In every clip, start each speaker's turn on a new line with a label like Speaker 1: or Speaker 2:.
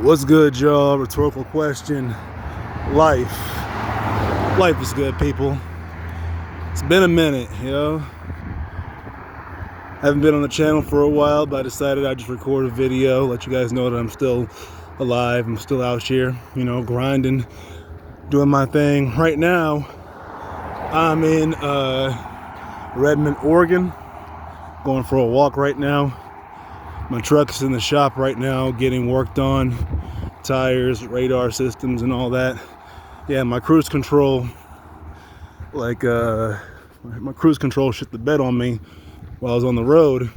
Speaker 1: What's good, y'all? Rhetorical question. Life. Life is good, people. It's been a minute, yo. Haven't been on the channel for a while, but I decided I'd just record a video, let you guys know that I'm still alive. I'm still out here, grinding, doing my thing. Right now, I'm in Redmond, Oregon, going for a walk right now. My truck's in the shop right now, getting worked on. Tires, radar systems, and all that. Yeah, my cruise control, my cruise control shit the bed on me while I was on the road.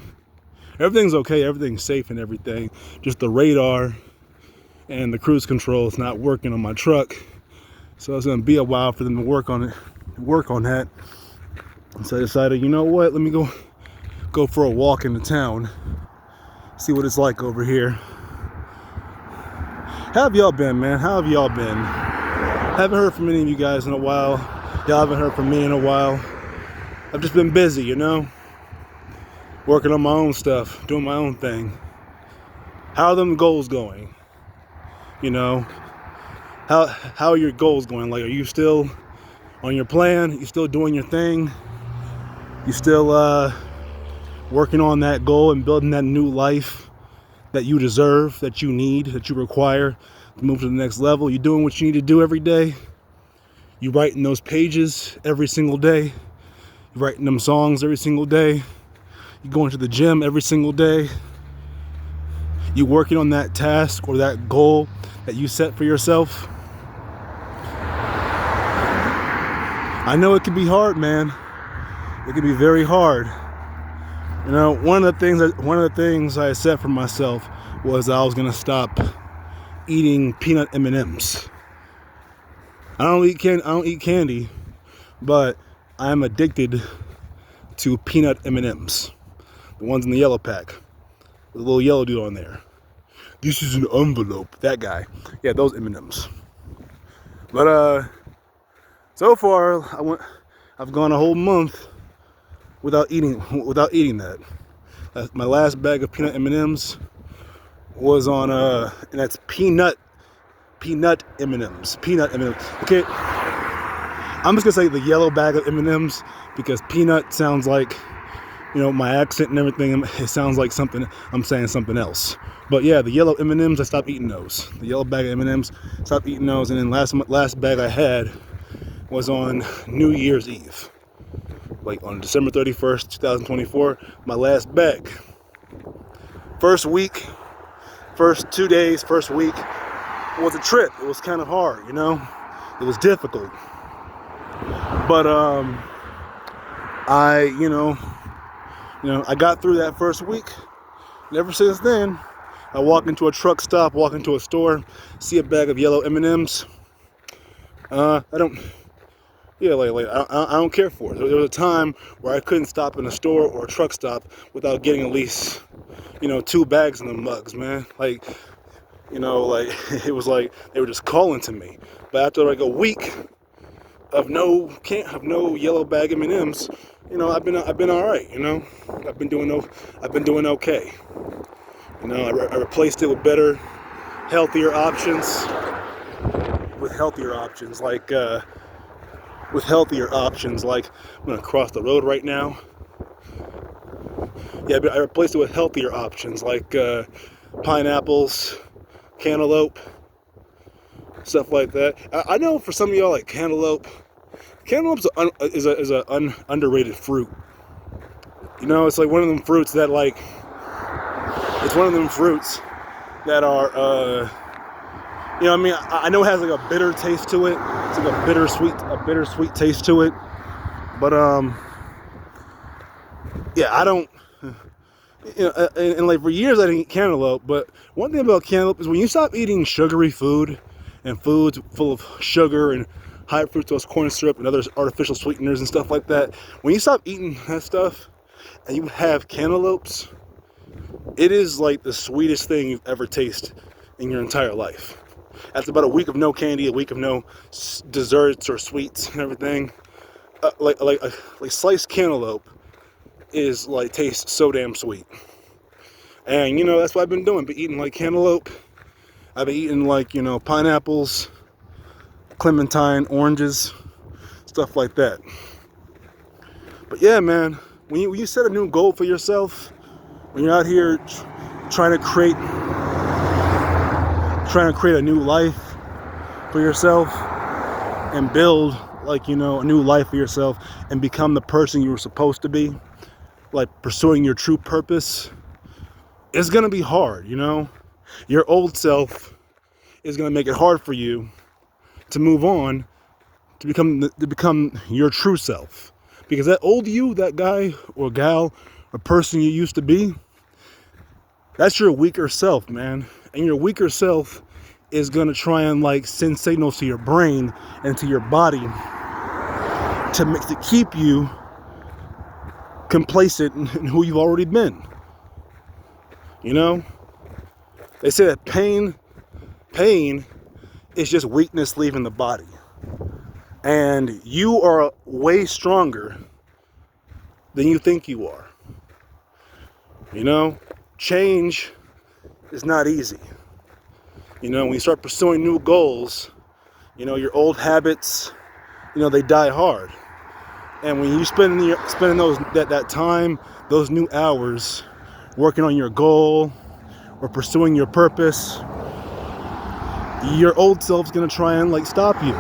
Speaker 1: Everything's okay, everything's safe and everything. Just the radar and the cruise control is not working on my truck. So it's gonna be a while for them to work on that. And so I decided, you know what, let me go for a walk into town, see what it's like over here. How have y'all been, man? How have y'all been? Haven't heard from any of you guys in a while. Y'all haven't heard from me in a while. I've just been busy, working on my own stuff, doing my own thing. How are them goals going? How are your goals going? Like, are you still on your plan? You still doing your thing? You still working on that goal and building that new life that you deserve, that you need, that you require to move to the next level? You doing what you need to do every day? You writing those pages every single day? You writing them songs every single day? You going to the gym every single day? You working on that task or that goal that you set for yourself? I know it can be hard, man. It can be very hard. One of the things I set for myself was I was gonna stop eating peanut M&Ms. I don't eat candy, but I'm addicted to peanut M&Ms. The ones in the yellow pack, the little yellow dude on there. This is an envelope. That guy. Yeah, those M&Ms. But so far I've gone a whole month without eating that. My last bag of peanut M&Ms was on and that's peanut M&Ms. Peanut M&Ms. Okay, I'm just gonna say the yellow bag of M&Ms because peanut sounds like, my accent and everything. It sounds like something I'm saying something else. But yeah, the yellow M&Ms, I stopped eating those. The yellow bag of M&Ms, stopped eating those. And then last bag I had was on New Year's Eve, like on December 31st, 2024. My last bag. First 2 days, first week was a trip. It was kind of hard, it was difficult. But I got through that first week. And ever since then, I walk into a truck stop, walk into a store, see a bag of yellow M&Ms. I don't care for it. There was a time where I couldn't stop in a store or a truck stop without getting at least, 2 bags in the mugs, man. It was like they were just calling to me. But after like a week of no yellow bag M&Ms, I've been all right. I've been doing okay. I replaced it with better, healthier options. With healthier options like I'm gonna cross the road right now. Yeah, but I replaced it with healthier options like pineapples, cantaloupe, stuff like that. I know for some of y'all, like cantaloupe is an underrated fruit. It's like one of them fruits that are I know it has like a bitter taste to it. It's like a bittersweet taste to it. But yeah, I don't. And like for years I didn't eat cantaloupe. But one thing about cantaloupe is when you stop eating sugary food and foods full of sugar and high fructose corn syrup and other artificial sweeteners and stuff like that, when you stop eating that stuff and you have cantaloupes, it is like the sweetest thing you've ever tasted in your entire life. After about a week of no candy, a week of no desserts or sweets and everything, like sliced cantaloupe is tastes so damn sweet. And that's what I've been doing, been eating like cantaloupe I've been eating like, pineapples, clementine, oranges, stuff like that. But yeah, man, when you set a new goal for yourself, when you're out here trying to create a new life for yourself and build like, a new life for yourself and become the person you were supposed to be, like pursuing your true purpose, it's going to be hard, Your old self is going to make it hard for you to move on to become your true self. Because that old you, that guy or gal or person you used to be, that's your weaker self, man. And your weaker self is going to try and like send signals to your brain and to your body to keep you complacent in who you've already been. They say that pain is just weakness leaving the body. And you are way stronger than you think you are. Change is not easy. When you start pursuing new goals, your old habits, they die hard. And when you spending that time, those new hours, working on your goal or pursuing your purpose, your old self's gonna try and like stop you.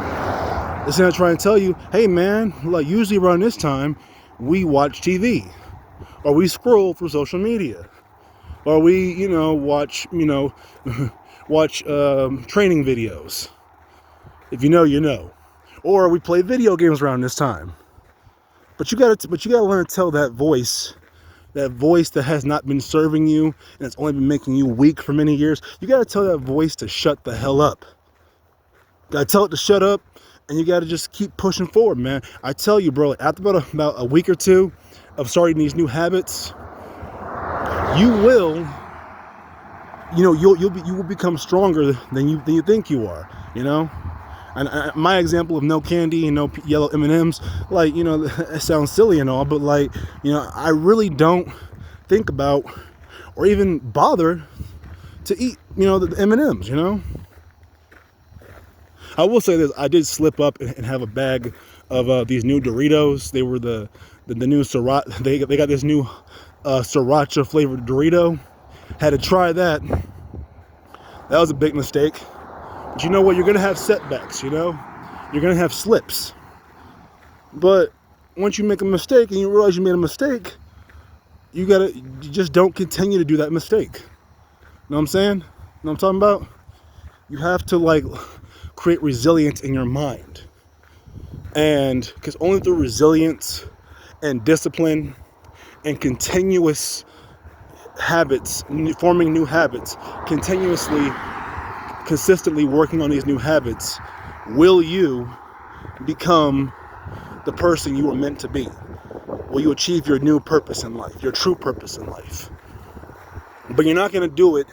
Speaker 1: It's gonna try and tell you, hey man, like usually around this time, we watch TV, or we scroll through social media, or we, watch, watch training videos. If you know, or we play video games around this time. But you gotta learn to tell that voice that has not been serving you and it's only been making you weak for many years. You gotta tell that voice to shut the hell up. You gotta tell it to shut up, and you gotta just keep pushing forward, man. I tell you, bro, after about a week or two of starting these new habits, you will become stronger than you think you are. And my example of no candy and no yellow M&Ms, like, it sounds silly and all, but like, I really don't think about or even bother to eat, the M&Ms, I will say this, I did slip up and have a bag of these new Doritos. They were the new Sriracha, they got this new Sriracha flavored Dorito. Had to try that. That was a big mistake. But you know what? You're going to have setbacks, You're going to have slips. But once you make a mistake and you realize you made a mistake, you just don't continue to do that mistake. Know what I'm saying? Know what I'm talking about? You have to like create resilience in your mind. And because only through resilience and discipline and continuous habits, forming new habits, consistently working on these new habits, will you become the person you were meant to be? Will you achieve your new purpose in life, your true purpose in life? But you're not going to do it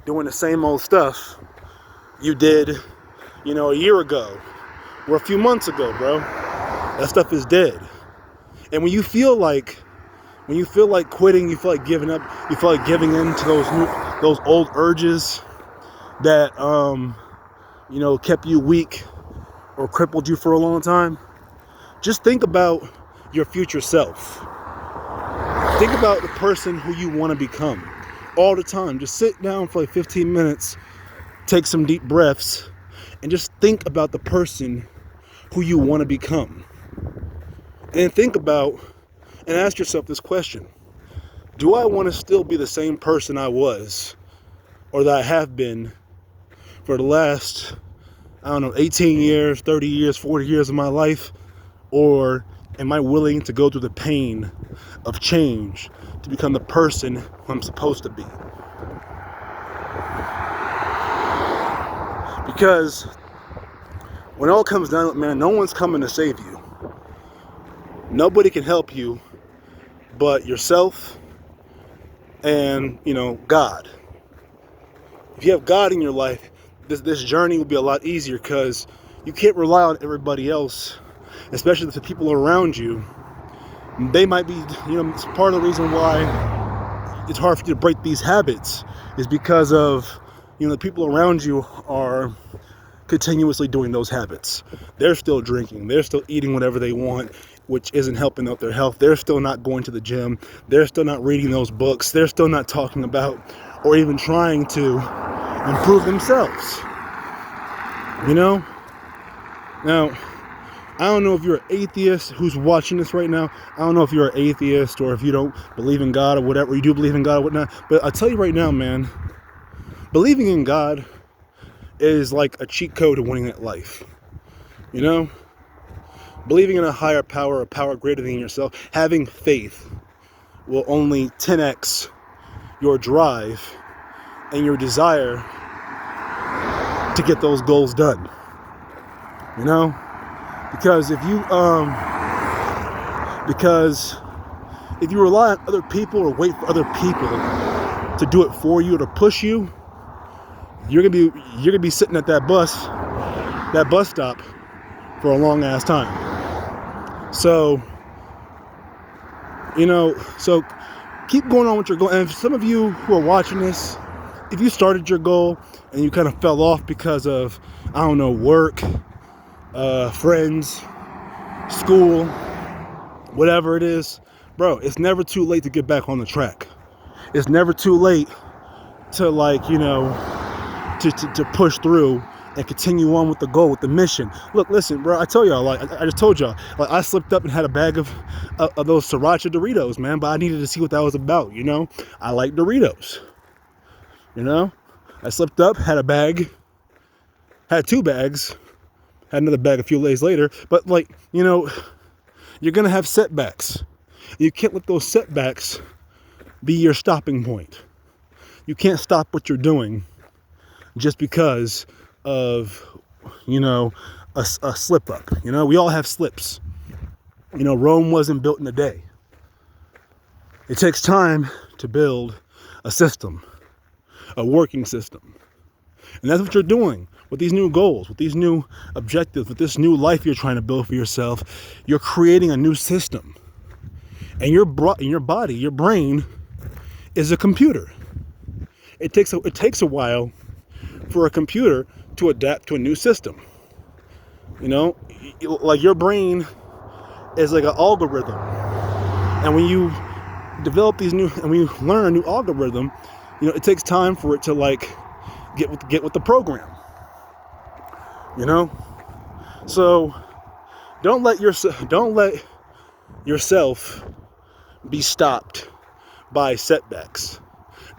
Speaker 1: doing the same old stuff you did, a year ago or a few months ago, bro. That stuff is dead. And when you feel like quitting, you feel like giving up, you feel like giving in to those old urges that kept you weak or crippled you for a long time, just think about your future self. Think about the person who you want to become all the time. Just sit down for like 15 minutes, take some deep breaths, and just think about the person who you want to become. And think about and ask yourself this question: do I want to still be the same person I was or that I have been for the last, 18 years, 30 years, 40 years of my life? Or am I willing to go through the pain of change to become the person who I'm supposed to be? Because when it all comes down to it, man, no one's coming to save you. Nobody can help you but yourself and, God. If you have God in your life, this journey will be a lot easier, because you can't rely on everybody else, especially the people around you. They might be, it's part of the reason why it's hard for you to break these habits is because of, the people around you are continuously doing those habits. They're still drinking. They're still eating whatever they want, which isn't helping out their health. They're still not going to the gym. They're still not reading those books. They're still not talking about or even trying to improve themselves. Now, I don't know if you're an atheist who's watching this right now. I don't know if you're an atheist or if you don't believe in God or whatever. You do believe in God or whatnot. But I'll tell you right now, man, believing in God is like a cheat code to winning at life. Believing in a higher power, a power greater than yourself, having faith will only 10x your drive and your desire to get those goals done. Because if you rely on other people or wait for other people to do it for you or to push you, you're gonna be sitting at that bus stop for a long ass time. So keep going on with your goal. And for some of you who are watching this, if you started your goal and you kind of fell off because of, work, friends, school, whatever it is, bro, it's never too late to get back on the track. It's never too late to to push through and continue on with the goal, with the mission. Look, listen, bro, I tell y'all, I just told y'all, I slipped up and had a bag of those Sriracha Doritos, man, but I needed to see what that was about, I like Doritos, I slipped up, had had 2 bags, had another bag a few days later, but you're gonna have setbacks. You can't let those setbacks be your stopping point. You can't stop what you're doing just because of, a slip up. We all have slips. Rome wasn't built in a day. It takes time to build a system, a working system. And that's what you're doing with these new goals, with these new objectives, with this new life you're trying to build for yourself. You're creating a new system. And your body, your brain is a computer. It takes a while for a computer to adapt to a new system. Like your brain is like an algorithm. And when you develop when you learn a new algorithm, it takes time for it to get with the program. So don't let yourself be stopped by setbacks.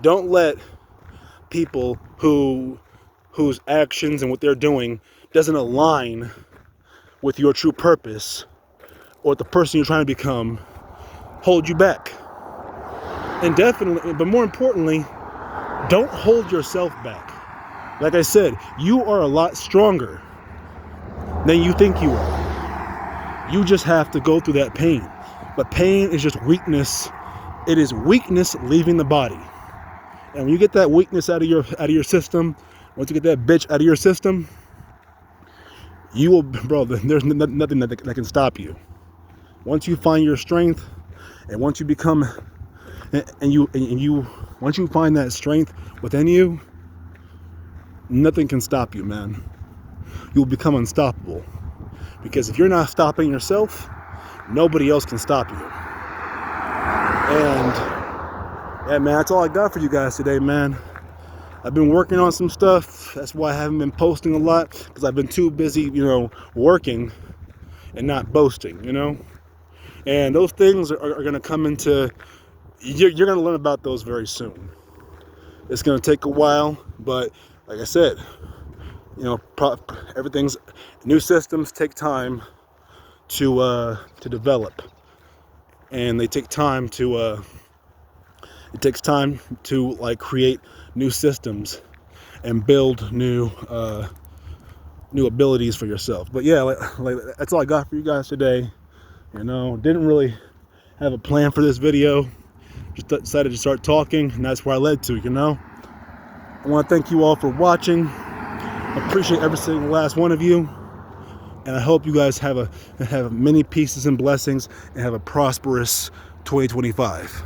Speaker 1: Don't let people whose actions and what they're doing doesn't align with your true purpose or the person you're trying to become hold you back. And definitely, but more importantly, don't hold yourself back. Like I said, you are a lot stronger than you think you are. You just have to go through that pain. But pain is just weakness. It is weakness leaving the body. And when you get that weakness out of your system, once you get that bitch out of your system, you will, bro, there's nothing that can stop you. Once you find your strength, and once you become, once you find that strength within you, nothing can stop you, man. You'll become unstoppable. Because if you're not stopping yourself, nobody else can stop you. And yeah, man, that's all I got for you guys today, man. I've been working on some stuff. That's why I haven't been posting a lot, because I've been too busy, working and not boasting, And those things are going to come into, you're going to learn about those very soon. It's going to take a while, but like I said, everything's, new systems take time to develop, and they take time to it takes time to create new systems and build new abilities for yourself. But yeah, that's all I got for you guys today. Didn't really have a plan for this video, just decided to start talking, and that's where I led to. I want to thank you all for watching. I appreciate every single last one of you, and I hope you guys have many pieces and blessings and have a prosperous 2025.